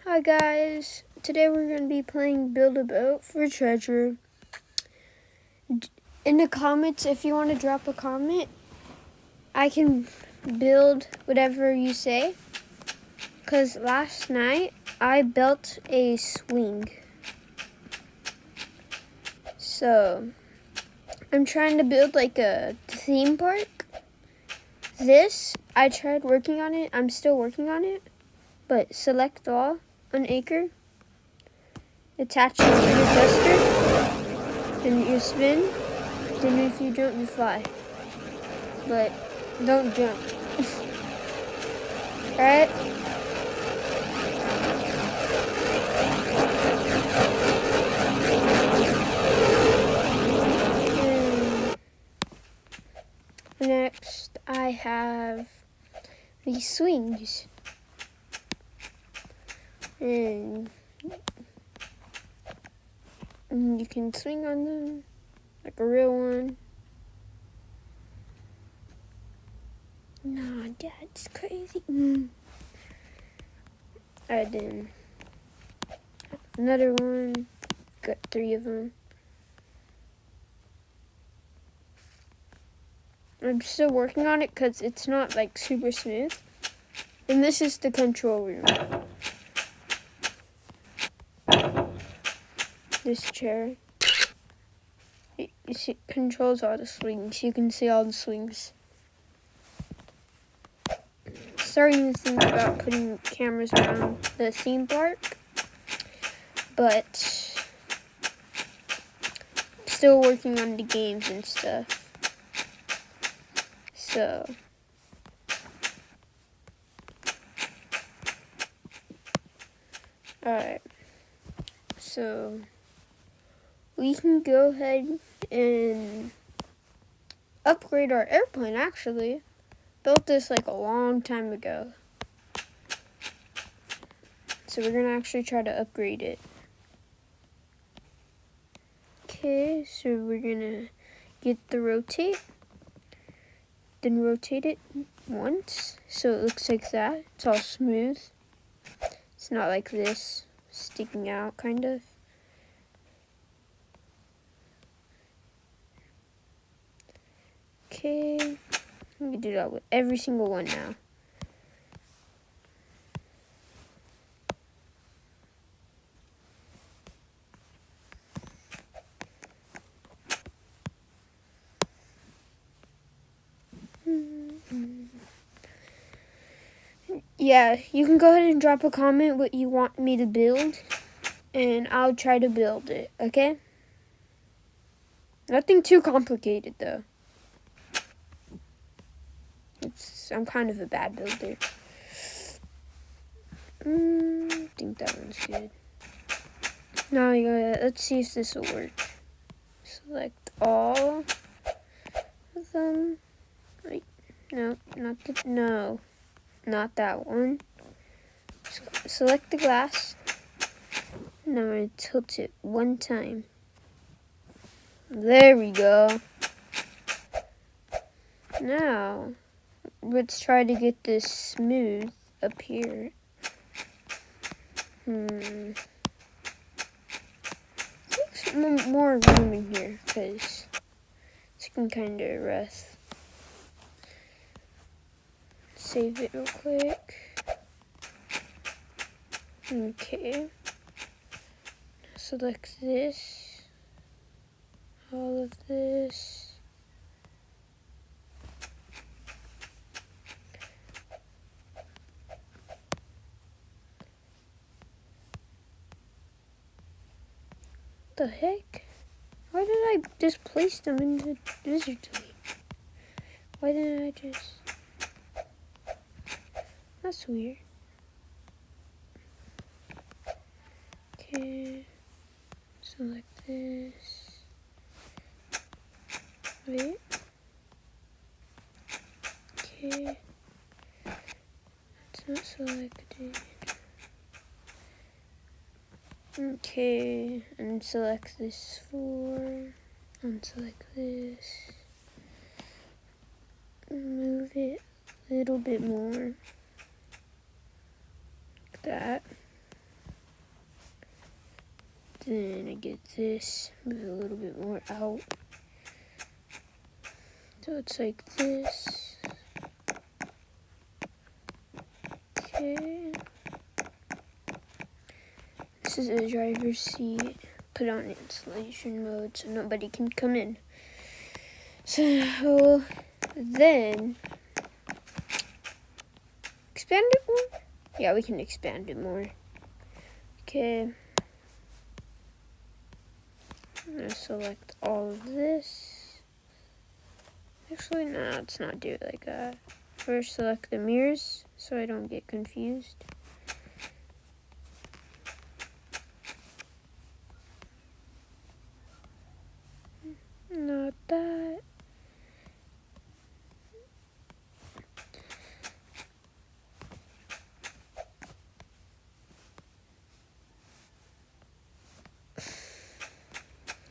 Hi guys, today we're going to be playing Build a Boat for Treasure. In the comments, if you want to drop a comment, I can build whatever you say. Because last night, I built a swing. So, I'm trying to build like a theme park. This, I tried working on it. I'm still working on it. But select all, an acre. Attach it to your duster. And you spin. Then if you jump, you fly. But don't jump. Alright? Next, I have these swings. And you can swing on them like a real one. Nah, that's crazy. Alright then. Another one. Got 3 of them. I'm still working on it because it's not like super smooth. And this is the control room. This chair. It controls all the swings. You can see all the swings. Starting to think about putting cameras around the theme park, but still working on the games and stuff. So, alright. So, we can go ahead and upgrade our airplane, actually. Built this like a long time ago. So we're gonna actually try to upgrade it. Okay, so we're gonna get the rotate. Then rotate it once, so it looks like that. It's all smooth. It's not like this, sticking out, kind of. Okay, we can do that with every single one now. Yeah, you can go ahead and drop a comment what you want me to build, and I'll try to build it, okay? Nothing too complicated, though. I'm kind of a bad builder. I think that one's good. Now, let's see if this will work. Select all of them. Wait, no, not that one. Select the glass. Now I'm going to tilt it one time. There we go. Now, let's try to get this smooth up here. There's more room in here because it's kind of rough. Save it real quick. Okay. Select this. All of this. The heck? Why did I just place them in the Wizard's League? Why didn't I just... That's weird. Okay. Select this. Wait. Okay. It's not selected. Okay, and select this 4, and select this. Move it a little bit more. Like that. Then I get this, move it a little bit more out. So it's like this. Okay. This is a driver's seat. Put on installation mode so nobody can come in. So then expand it more? Yeah, we can expand it more. Okay. I'm gonna select all of this. Actually, no, let's not do it like that. First, select the mirrors so I don't get confused. Not that.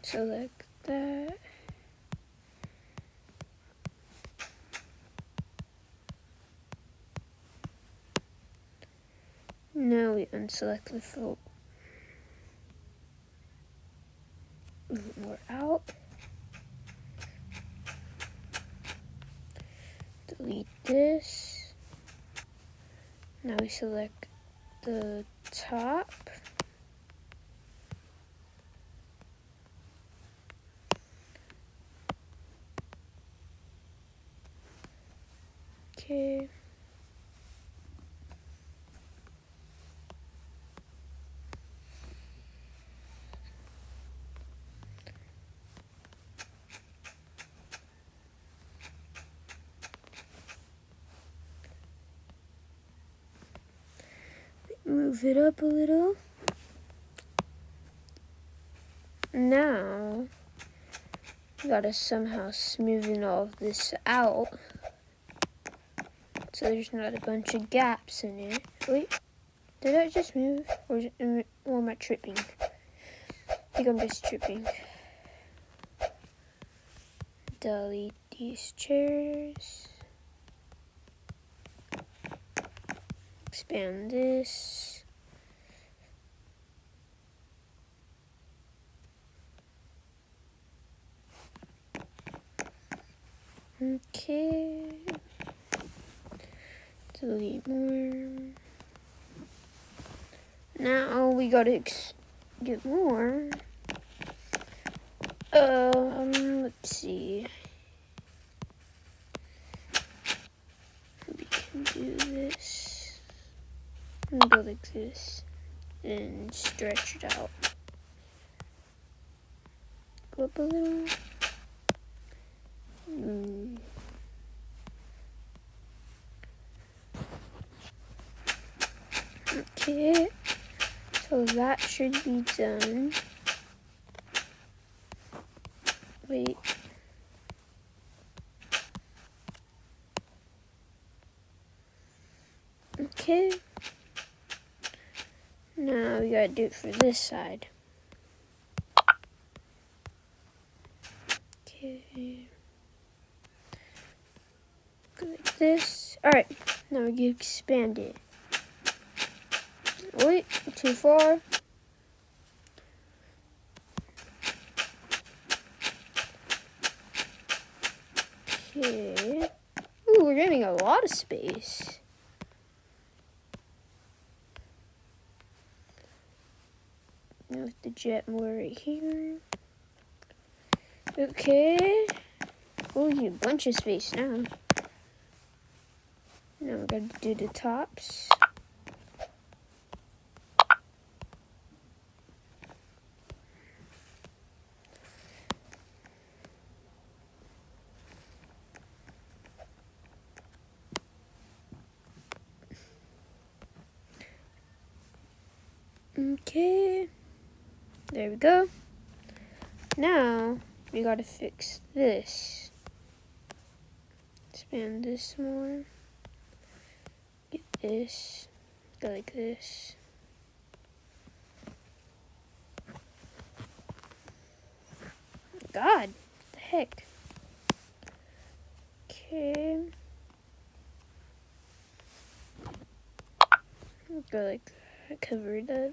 Select that. Now we unselect the float. Move it more out. Delete this. Now we select the top. Okay. Move it up a little. Now, we gotta somehow smoothen all of this out so there's not a bunch of gaps in it. Wait, did I just move? Or am I tripping? I think I'm just tripping. Delete these chairs. Expand this. Okay. Delete more. Now we gotta get more. Let's see. We can do this. And go like this. And stretch it out. Go up a little. Okay. So that should be done. Wait. Okay. Now we gotta do it for this side. Okay. Go like this. Alright. Now we can expand it. Wait, too far. Okay. Ooh, we're getting a lot of space. With the jet more right here. Okay. Oh, you have a bunch of space now. Now we're going to do the tops. Okay. There we go. Now we gotta fix this. Expand this more. Get this. Go like this. God, what the heck? Okay. Go like that. Cover it up.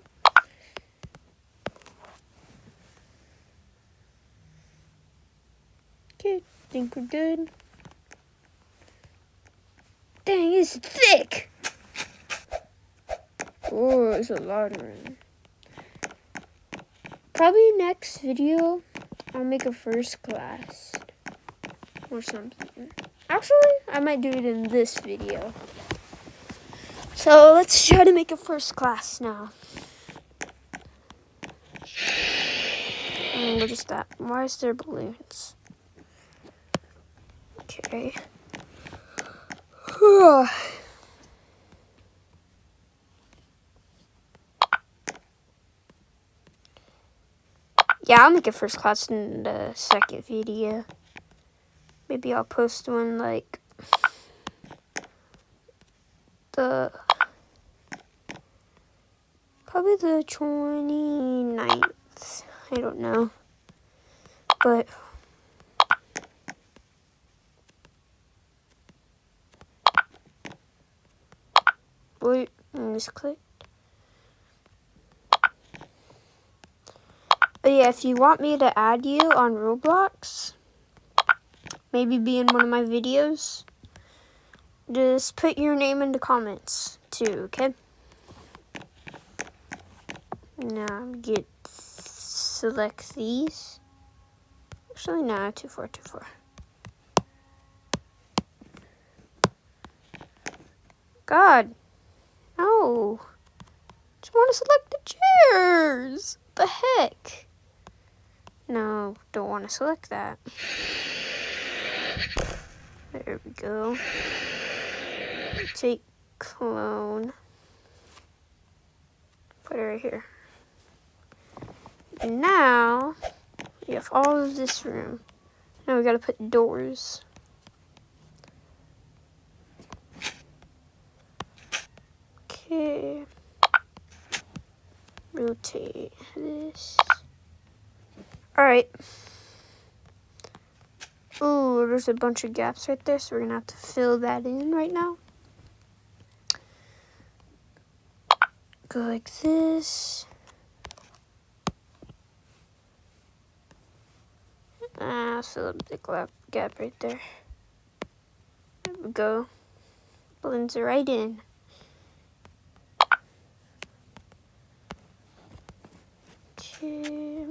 Okay, think we're good. Dang, it's thick. Oh, it's a lot of room. Probably next video, I'll make a first class or something. Actually, I might do it in this video. So let's try to make a first class now. What is that? Why is there balloons? Okay. Yeah, I'll make a first class in the second video. Maybe I'll post one like probably the 29th. I don't know. But wait, misclicked. But yeah, if you want me to add you on Roblox, maybe be in one of my videos, just put your name in the comments too, okay? Now select these. Actually, no, 2424. God, no. Just want to select the chairs. What the heck? No, don't want to select that. There we go. Take clone. Put it right here. And now we have all of this room. Now we gotta put doors. Okay. Rotate this. Alright. Ooh, there's a bunch of gaps right there, so we're gonna have to fill that in right now. Go like this. Fill up the gap right there. There we go. Blends it right in. Okay.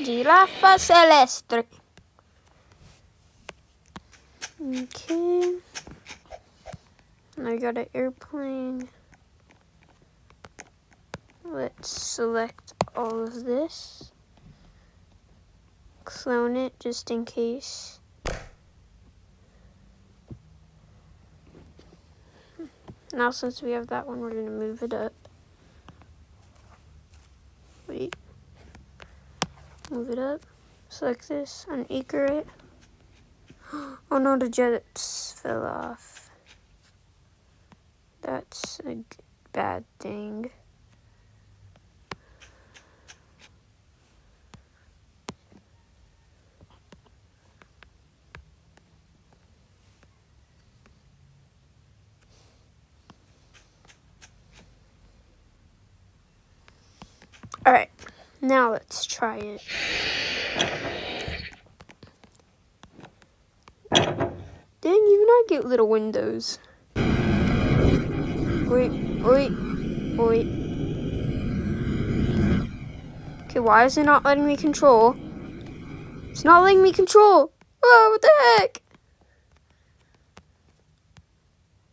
Giraffa celeste. Okay. I got an airplane. Let's select all of this. Clone it just in case. Now since we have that one, we're gonna move it up. Wait. Move it up. Select this, unanchor it. Oh no, the jets fell off. That's a bad thing. Alright, now let's try it. Didn't even I get little windows? Wait. Okay, why is it not letting me control? It's not letting me control. Oh, what the heck?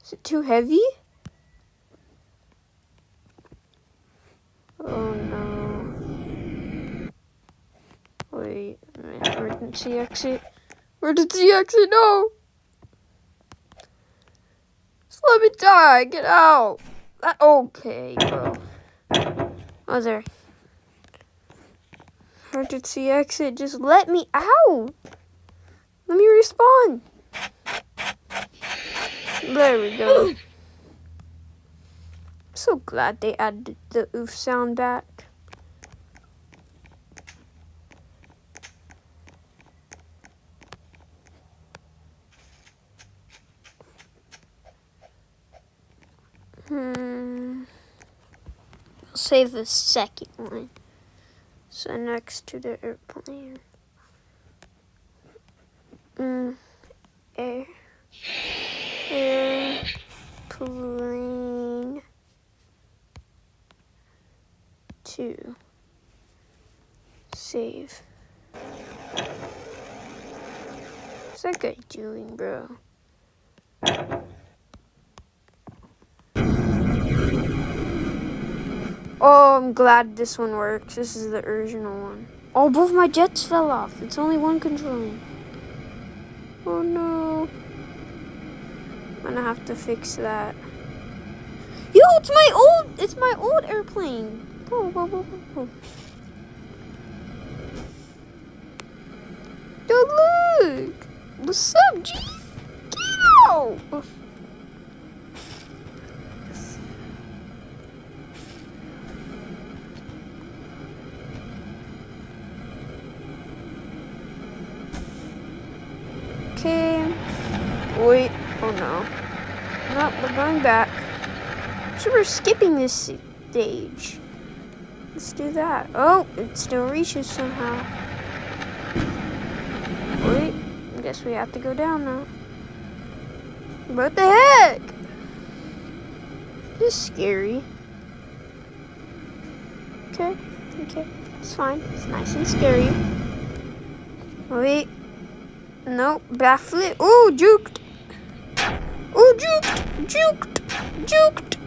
Is it too heavy? Oh no. Wait a minute, emergency exit. Emergency exit, no! Just let me die, get out. Okay, bro. Oh, there. Emergency exit, just let me out. Let me respawn. There we go. I'm so glad they added the oof sound back. save the second one. So next to the airplane. Airplane 2. Save. What's that guy doing, bro? Oh, I'm glad this one works. This is the original one. Oh, both my jets fell off. It's only one controlling. Oh no. I'm gonna have to fix that. Yo, it's my old airplane. Go, go, go, go, go. Yo, look. What's up, G? Get out. Okay. Wait. Oh no. No, we're going back. So we're skipping this stage. Let's do that. Oh, it still reaches somehow. Wait. I guess we have to go down now. What the heck? This is scary. Okay. Okay. It's fine. It's nice and scary. Wait. Nope, backflip. Oh, juked. Oh, juked. Juked. Juked.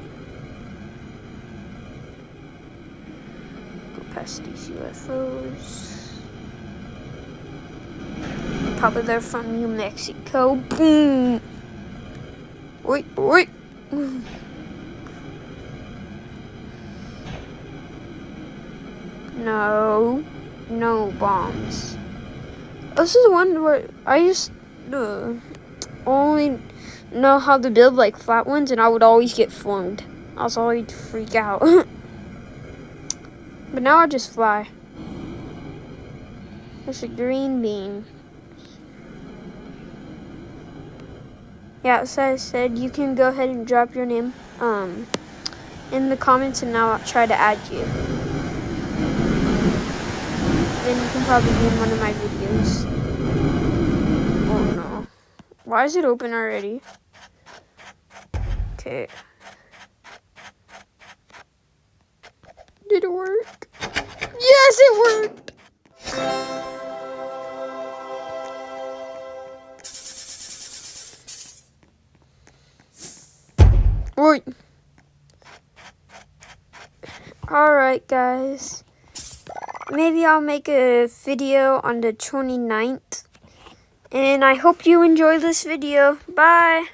Go past these UFOs. Probably they're from New Mexico. Boom. Wait, wait. No. No bombs. This is one where I used to only know how to build like flat ones, and I would always get flung. I was always freak out. But now I just fly. There's a green bean. Yeah, so I said you can go ahead and drop your name in the comments, and now I'll try to add you. Then you can probably be in one of my videos. Oh no. Why is it open already? Okay. Did it work? Yes, it worked! Wait. Alright, guys. Maybe I'll make a video on the 29th. And I hope you enjoy this video. Bye.